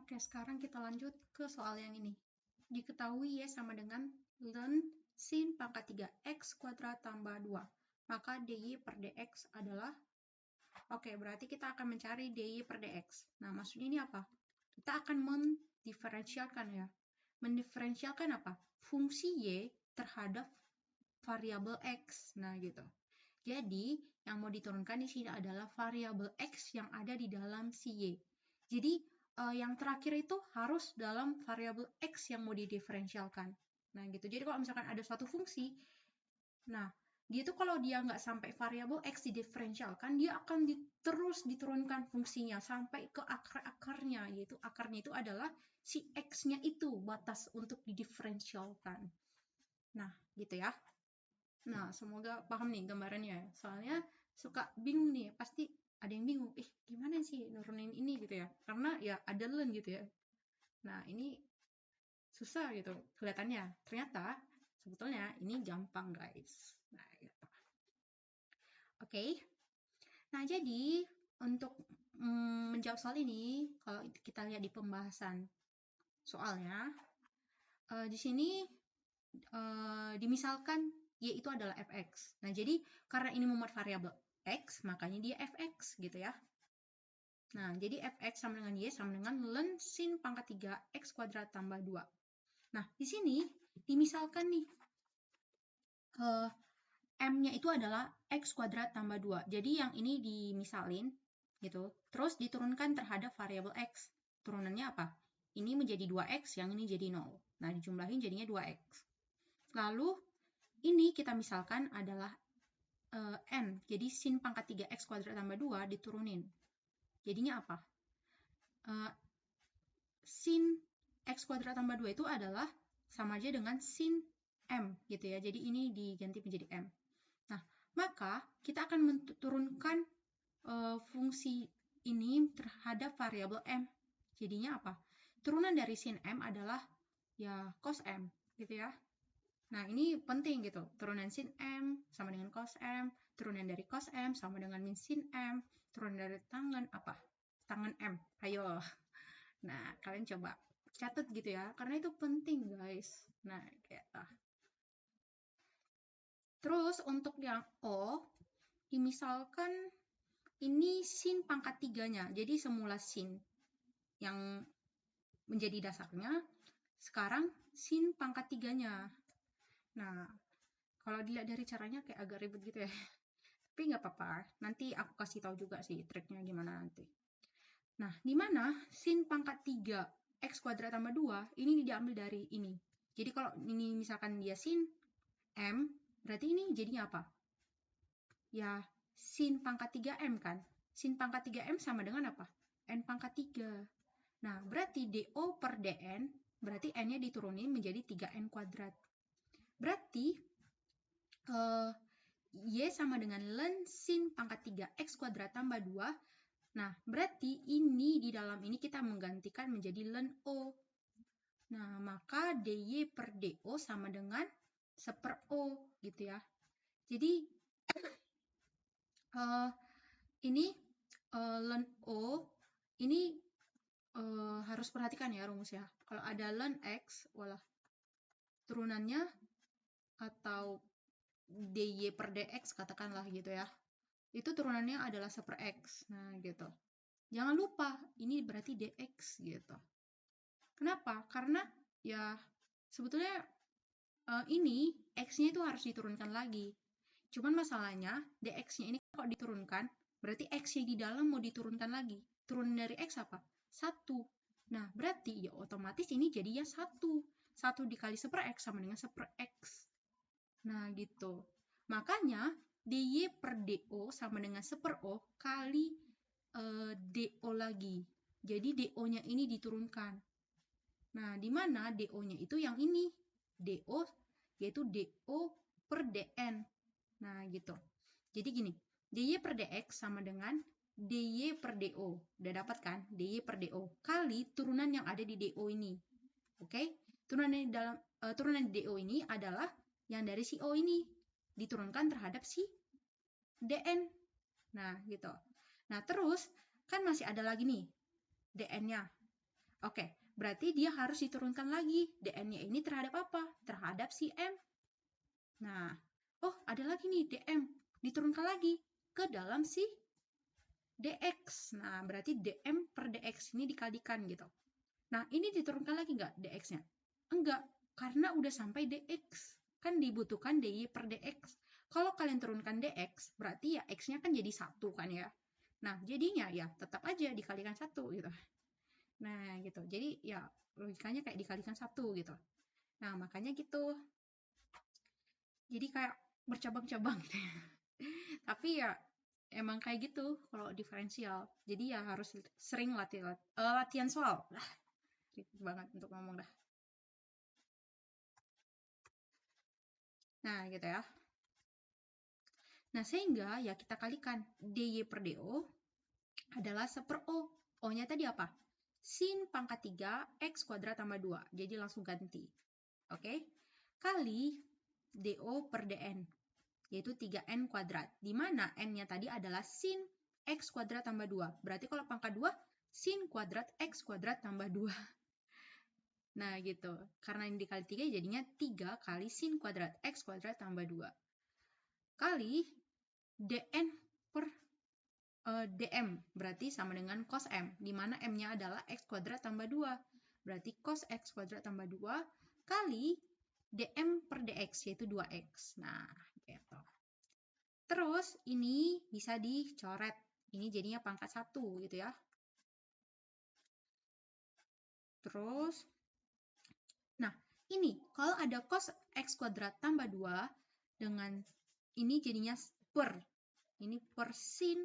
Oke, sekarang kita lanjut ke soal yang ini. Diketahui Y sama dengan ln sin pangkat 3x kuadrat tambah 2. Maka dy per dx adalah, oke, berarti kita akan mencari dy per dx. Nah, maksudnya ini apa? Kita akan mendiferensialkan ya. Mendiferensialkan apa? Fungsi Y terhadap variabel X. Nah, gitu. Jadi, yang mau diturunkan di sini adalah variabel X yang ada di dalam si Y. Jadi, yang terakhir itu harus dalam variabel X yang mau didiferensialkan. Nah, gitu. Jadi, kalau misalkan ada suatu fungsi, nah, dia tuh kalau dia nggak sampai variabel X didiferensialkan, dia akan terus diturunkan fungsinya sampai ke akar-akarnya, yaitu akarnya itu adalah si X-nya itu, batas untuk didiferensialkan. Nah, gitu ya. Nah, semoga paham nih gambarannya. Soalnya suka bingung nih, pasti ada yang bingung, gimana sih nurunin ini gitu ya. Karena ya ada ln gitu ya. Nah, ini susah gitu kelihatannya. Ternyata sebetulnya ini gampang, guys. Nah, gitu. Oke. Nah, jadi untuk menjawab soal ini, kalau kita lihat di pembahasan soalnya, di sini dimisalkan Y itu adalah fx. Nah, jadi karena ini memuat variabel x, makanya dia fx gitu ya. Nah, jadi fx sama dengan Y sama dengan ln sin pangkat 3x kuadrat tambah 2. Nah, di sini dimisalkan nih, M-nya itu adalah x kuadrat tambah 2. Jadi yang ini dimisalin gitu, terus diturunkan terhadap variabel x. Turunannya apa? Ini menjadi 2x, yang ini jadi 0. Nah, dijumlahin jadinya 2x. Lalu, ini kita misalkan adalah N. Jadi sin pangkat 3x kuadrat tambah 2 diturunin. Jadinya apa? Sin x kuadrat tambah 2 itu adalah sama aja dengan sin M gitu ya. Jadi ini diganti menjadi M. Nah, maka kita akan menurunkan fungsi ini terhadap variabel M. Jadinya apa? Turunan dari sin M adalah ya cos M gitu ya. Nah, ini penting gitu. Turunan sin M sama dengan cos M, turunan dari cos M sama dengan min sin M, turunan dari tangen apa? Tangen M. Ayo. Nah, kalian coba catat gitu ya, karena itu penting, guys. Nah, kayak terus untuk yang O, misalkan ini sin pangkat 3-nya. Jadi semula sin yang menjadi dasarnya, sekarang sin pangkat 3-nya. Nah, kalau dilihat dari caranya kayak agak ribet gitu ya. Tapi nggak apa-apa. Nanti aku kasih tahu juga sih triknya gimana nanti. Nah, di mana sin pangkat 3 x kuadrat tambah 2 ini diambil dari ini. Jadi kalau ini misalkan dia sin M, berarti ini jadinya apa? Ya, sin pangkat 3M kan? Sin pangkat 3M sama dengan apa? N pangkat 3. Nah, berarti DO per DN, berarti N-nya diturunin menjadi 3N kuadrat. Berarti, Y sama dengan ln sin pangkat 3x kuadrat tambah 2. Nah, berarti ini di dalam ini kita menggantikan menjadi ln O. Nah, maka dy per do sama dengan 1/O gitu ya. Jadi, ini ln O, ini harus perhatikan ya rumusnya. Kalau ada ln X, walah, turunannya atau dy per dx katakanlah gitu ya. Itu turunannya adalah 1/x. Nah, gitu. Jangan lupa, ini berarti dx gitu. Kenapa? Karena ya sebetulnya ini x-nya itu harus diturunkan lagi. Cuman masalahnya dx-nya ini kalau diturunkan, berarti x-nya di dalam mau diturunkan lagi. Turunan dari x apa? 1. Nah, berarti ya otomatis ini jadinya 1. 1 dikali 1/x sama dengan 1/x. Nah, gitu. Makanya, dy per do sama dengan 1/O kali do lagi. Jadi, do-nya ini diturunkan. Nah, di mana do-nya itu yang ini. Do, yaitu do per dn. Nah, gitu. Jadi gini, dy per dx sama dengan dy per do. Udah dapat kan? Dy per do kali turunan yang ada di do ini. Oke? Turunan di do ini adalah yang dari si O ini diturunkan terhadap si dn. Nah, gitu. Nah, terus kan masih ada lagi nih dn-nya. Oke, berarti dia harus diturunkan lagi. dn-nya ini terhadap apa? Terhadap si M. Nah, oh ada lagi nih dm. Diturunkan lagi ke dalam si dx. Nah, berarti dm per dx ini dikalikan gitu. Nah, ini diturunkan lagi nggak dx-nya? Enggak, karena udah sampai dx. Kan dibutuhkan dy per dx. Kalau kalian turunkan dx, berarti ya x-nya kan jadi 1 kan ya. Nah, jadinya ya tetap aja dikalikan 1 gitu. Nah, gitu. Jadi ya logikanya kayak dikalikan 1 gitu. Nah, makanya gitu. Jadi kayak bercabang-cabang gitu ya. Tapi ya emang kayak gitu kalau diferensial. Jadi ya harus sering latihan soal. Ribet banget untuk ngomong dah. Nah, gitu ya. Nah, sehingga ya kita kalikan dy per do adalah 1 per o. O-nya tadi apa? Sin pangkat 3 x kuadrat tambah 2. Jadi langsung ganti. Oke? Kali do per dn, yaitu 3n kuadrat. Di mana n-nya tadi adalah sin x kuadrat tambah 2. Berarti kalau pangkat 2, sin kuadrat x kuadrat tambah 2. Nah, gitu. Karena ini dikali 3, jadinya 3 kali sin kuadrat x kuadrat tambah 2. Kali dn per dm, berarti sama dengan cos m, di mana m-nya adalah x kuadrat tambah 2. Berarti cos x kuadrat tambah 2 kali dm per dx, yaitu 2x. Nah, gitu. Terus, ini bisa dicoret. Ini jadinya pangkat 1, gitu ya. Terus, nah, ini, kalau ada cos x kuadrat tambah 2, dengan ini jadinya per. Ini per sin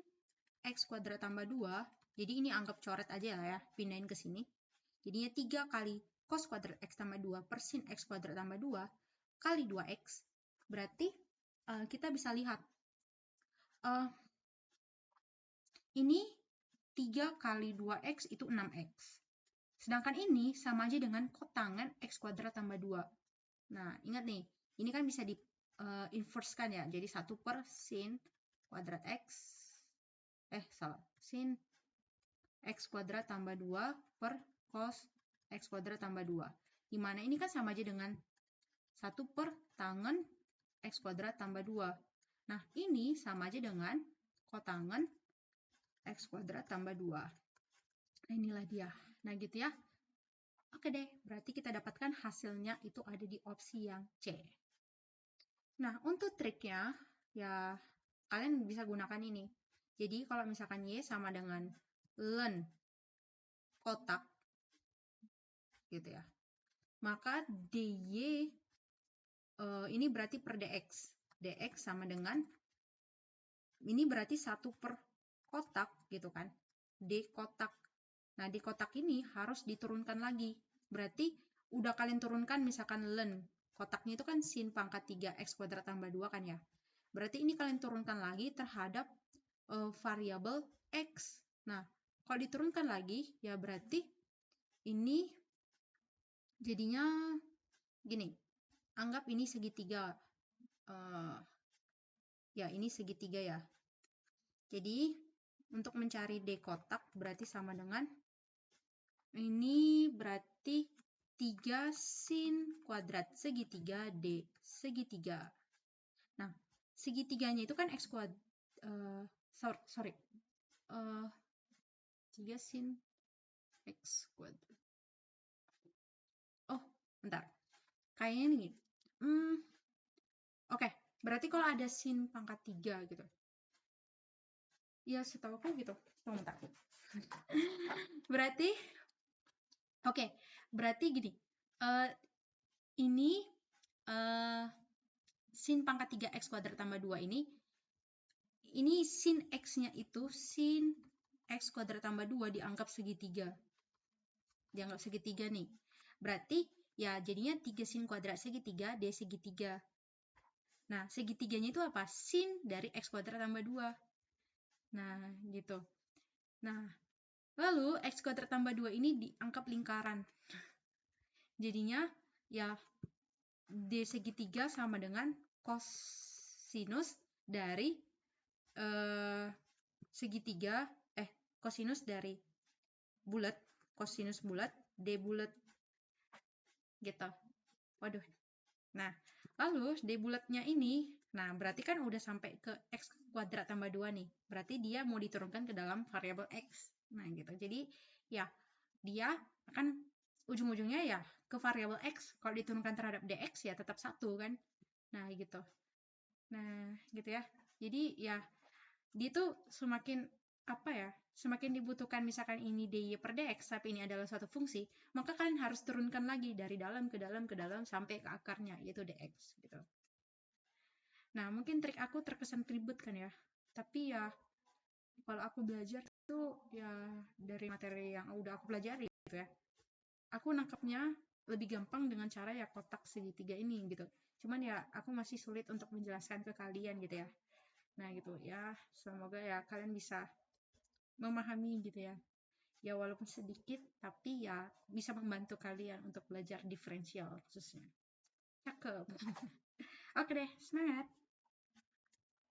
x kuadrat tambah 2, jadi ini anggap coret aja lah ya, pindahin ke sini. Jadinya 3 kali cos kuadrat x tambah 2 per sin x kuadrat tambah 2 kali 2x. Berarti kita bisa lihat, ini 3 kali 2x itu 6x. Sedangkan ini sama aja dengan kotangan x kuadrat tambah 2. Nah, ingat nih, ini kan bisa di inverse-kan ya, jadi 1 per sin kuadrat x, sin x kuadrat tambah 2 per cos x kuadrat tambah 2. Dimana ini kan sama aja dengan 1 per tangen x kuadrat tambah 2. Nah, ini sama aja dengan kotangen x kuadrat tambah 2. Nah, inilah dia. Nah, gitu ya. Oke deh, berarti kita dapatkan hasilnya itu ada di opsi yang C. Nah, untuk triknya, ya kalian bisa gunakan ini. Jadi, kalau misalkan Y sama dengan len kotak, gitu ya, maka dy ini berarti per dx. dx sama dengan, ini berarti 1 per kotak, gitu kan, d kotak. Nah, di kotak ini harus diturunkan lagi. Berarti udah kalian turunkan misalkan len kotaknya itu kan sin pangkat 3 x kuadrat tambah 2 kan ya. Berarti ini kalian turunkan lagi terhadap variabel x. Nah, kalau diturunkan lagi ya berarti ini jadinya gini. Anggap ini segitiga. Ya, ini segitiga ya. Jadi, untuk mencari D kotak berarti sama dengan ini berarti 3 sin kuadrat segitiga D segitiga. Nah, segitiganya itu kan x kuadrat. 3 sin x kuadrat. Oh, bentar. Kayaknya ini. Oke, berarti kalau ada sin pangkat 3 gitu. Ya, setahu aku gitu. Bentar. Berarti, oke, berarti gini. Ini sin pangkat 3x kuadrat tambah 2 ini sin x-nya itu sin x kuadrat tambah 2 dianggap segitiga. Dianggap segitiga nih. Berarti ya jadinya 3 sin kuadrat segitiga D segitiga. Nah, segitiganya itu apa? Sin dari x kuadrat tambah 2. Nah, gitu. Nah, lalu x kuadrat tambah 2 ini dianggap lingkaran. Jadinya ya D segitiga sama dengan kosinus dari segitiga, kosinus dari bulat kosinus bulat, D bulat gitu. Waduh. Nah, lalu D bulatnya ini, nah berarti kan udah sampai ke X kuadrat tambah 2 nih. Berarti dia mau diturunkan ke dalam variabel X. Nah gitu. Jadi ya dia akan ujung-ujungnya ya ke variabel X. Kalau diturunkan terhadap DX ya tetap 1 kan. Nah gitu. Nah gitu ya. Jadi ya dia tuh semakin apa ya, semakin dibutuhkan misalkan ini dy per dx tapi ini adalah suatu fungsi, maka kalian harus turunkan lagi dari dalam ke dalam ke dalam sampai ke akarnya yaitu dx gitu. Nah mungkin trik aku terkesan ribet kan ya, tapi ya kalau aku belajar itu ya dari materi yang udah aku pelajari gitu ya, aku nangkapnya lebih gampang dengan cara ya kotak segitiga ini gitu. Cuman ya aku masih sulit untuk menjelaskan ke kalian gitu ya. Nah gitu ya, semoga ya kalian bisa memahami gitu ya. Ya walaupun sedikit, tapi ya bisa membantu kalian untuk belajar diferensial khususnya. Cakep. Oke deh, semangat!